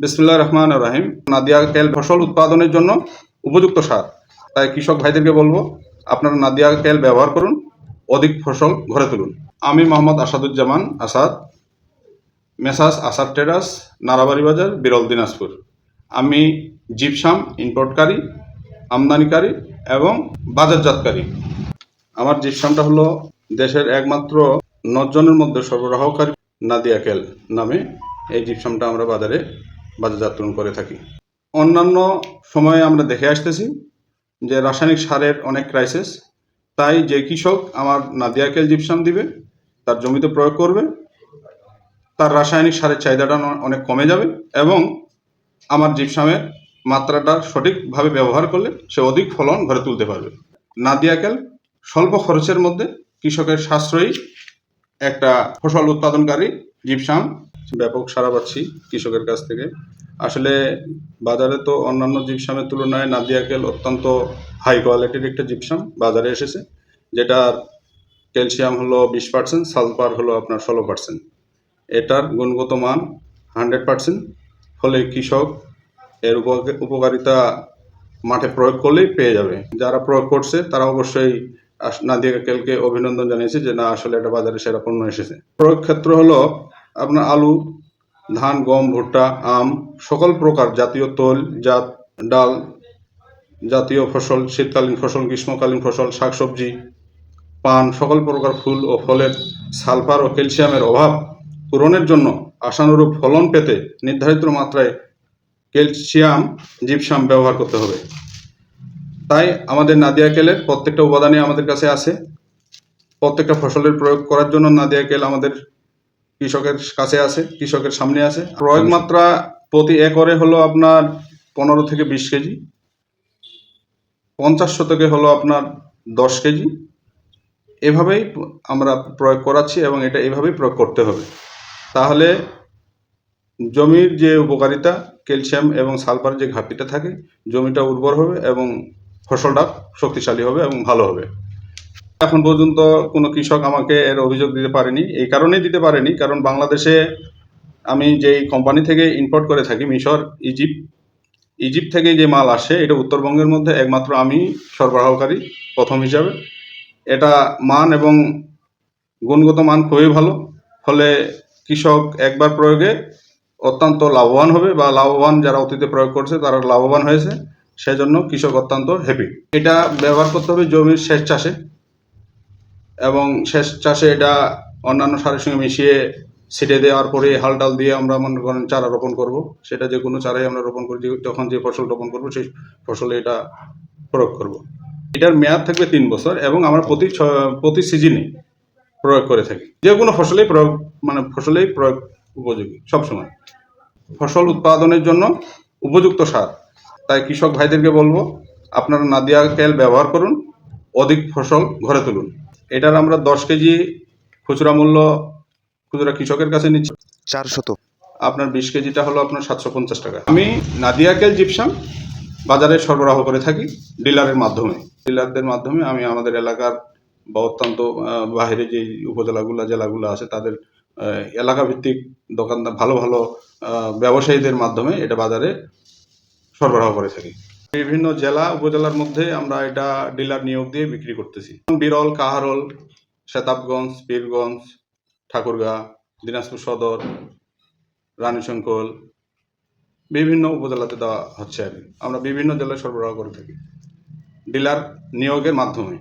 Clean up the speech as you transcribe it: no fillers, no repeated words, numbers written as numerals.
বিসমিল্লাহির রহমানির রহিম। নাদিয়া তেল ফসল উৎপাদনের জন্য উপযুক্ত সার। তাই কৃষক ভাইদেরকে বলবো, আপনারা নাদিয়া তেল ব্যবহার করুন, অধিক ফসল ঘরে তুলুন। আমি মোহাম্মদ আসাদুজ্জামান আসাদ, মেসার্স আসাদ ট্রেডার্স, নারাবাড়ি বাজার, বিরল, দিনাজপুর। আমি জিপসাম ইম্পোর্টকারী, আমদানিকারী এবং বাজারজাতকারী। আমার জিপসামটা হলো দেশের একমাত্র 9 জনের মধ্যে সরবরাহকারী নাদিয়া তেল নামে এই জিপসামটা আমরা বাজারজাতকরণ করে থাকি। অন্যান্য সময়ে আমরা দেখে আসতেছি যে রাসায়নিক সারের অনেক ক্রাইসিস, তাই যে কৃষক আমার নাদিয়া তেল জিপসাম দিবে, তার জমিতে প্রয়োগ করবে, তার রাসায়নিক সারের চাহিদাটা অনেক কমে যাবে এবং আমার জিপসামের মাত্রাটা সঠিকভাবে ব্যবহার করলে সে অধিক ফলন ঘরে তুলতে পারবে। নাদিয়া তেল স্বল্প খরচের মধ্যে কৃষকের সাশ্রয়ী একটা ফসল উৎপাদনকারী জিপসাম। ব্যাপক সাড়া পাচ্ছি কৃষকের কাছ থেকে। আসলে বাজারে তো অন্যান্য জিপসামের তুলনায় নাদিয়া তেল অত্যন্ত হাই কোয়ালিটির একটা জিপসাম বাজারে এসেছে, যেটার ক্যালসিয়াম হলো 20%, সালফার হলো আপনার 16%। এটার গুণগত মান 100%, ফলে কৃষক এর উপকারিতা মাঠে প্রয়োগ করলেই পেয়ে যাবে। যারা প্রয়োগ করছে তারা অবশ্যই নাদিয়া তেলকে অভিনন্দন জানিয়েছে যে না, আসলে এটা বাজারে সেরা পণ্য এসেছে। প্রয়োগ ক্ষেত্র হলো আপনার আলু, ধান, গম, ভুট্টা, আম, সকল প্রকার জাতীয় তৈল জাত, ডাল জাতীয় ফসল, শীতকালীন ফসল, গ্রীষ্মকালীন ফসল, শাকসবজি, পান, সকল প্রকার ফুল ও ফলের সালফার ও ক্যালসিয়ামের অভাব পূরণের জন্য আশানুরূপ ফলন পেতে নির্ধারিত মাত্রায় ক্যালসিয়াম জিপসাম ব্যবহার করতে হবে। তাই আমাদের নাদিয়া তেলের প্রত্যেকটা উপাদানই আমাদের কাছে আছে। প্রত্যেকটা ফসলের প্রয়োগ করার জন্য নাদিয়া তেল আমাদের কৃষকের কাছে আছে, কৃষকের সামনে আছে। প্রয়োগ মাত্রা প্রতি একরে হলো আপনার 15 থেকে 20 কেজি, 50 শতকে হলো আপনার 10 কেজি। এভাবেই আমরা প্রয়োগ করাচ্ছি এবং এটা এভাবেই প্রয়োগ করতে হবে। তাহলে জমির যে উপকারিতা, ক্যালসিয়াম এবং সালফার যে ঘাটতিটা থাকে, জমিটা উর্বর হবে এবং ফসলটা শক্তিশালী হবে এবং ভালো হবে। এখন পর্যন্ত কোনো কৃষক আমাকে এর অভিযোগ দিতে পারেনি। এই কারণেই দিতে পারেনি, কারণ বাংলাদেশে আমি যেই কোম্পানি থেকে ইম্পোর্ট করে থাকি, মিশর, ইজিপ্ট থেকে যে মাল আসে, এটা উত্তরবঙ্গের মধ্যে একমাত্র আমি সরবরাহকারী প্রথম হিসাবে। এটা মান এবং গুণগত মান খুবই ভালো, ফলে কৃষক একবার প্রয়োগে অত্যন্ত লাভবান হবে, বা লাভবান যারা অতীতে প্রয়োগ করছে তারা লাভবান হয়েছে, সেজন্য কৃষক অত্যন্ত হ্যাপি। এটা ব্যবহার করতে হবে জমির শেষ চাষে, এবং শেষ চাষে এটা অন্যান্য সারের সঙ্গে মিশিয়ে ছিটে দেওয়ার পরে হাল টাল দিয়ে আমরা মনে করেন চারা রোপণ করব। সেটা যে কোনো চারাই আমরা রোপণ করি, তখন যে ফসল রোপণ করব সেই ফসলে এটা প্রয়োগ করব। এটার মেয়াদ থাকবে 3 বছর এবং আমরা প্রতি সিজনে প্রয়োগ করে থাকি। যে কোনো ফসলেই প্রয়োগ উপযোগী সবসময়। ফসল উৎপাদনের জন্য উপযুক্ত সার। তাই কৃষক ভাইদেরকে বলবো, আপনারা নাদিয়া তেল ব্যবহার করুন, অধিক ফসল ঘরে তুলুন। এটার আমরা 10 কেজি খুচরা মূল্য খুচরা কৃষকের কাছে নিচ্ছি 400। আপনার 20 কেজিটা হলো আপনার 750 টাকা। আমি নাদিয়া তেল জিপসাম বাজারে সরবরাহ করে থাকি ডিলারদের মাধ্যমে। আমি আমাদের এলাকার বা অত্যন্ত বাইরে যে উপজেলাগুলো, জেলাগুলো আছে, তাদের এলাকা ভিত্তিক দোকানদার, ভালো ভালো ব্যবসায়ীদের মাধ্যমে এটা বাজারে সরবরাহ করে থাকি। বিভিন্ন জেলা উপজেলার মধ্যে আমরা এটা ডিলার নিয়োগ দিয়ে বিক্রি করতেছি। বিরল, কাহারোল, সেতাবগঞ্জ, পীরগঞ্জ, ঠাকুরগাঁ, দিনাজপুর সদর, রানীশঙ্কল, বিভিন্ন উপজেলাতে দেওয়া হচ্ছে আর কি। আমরা বিভিন্ন জেলায় সরবরাহ করে থাকি ডিলার নিয়োগের মাধ্যমে।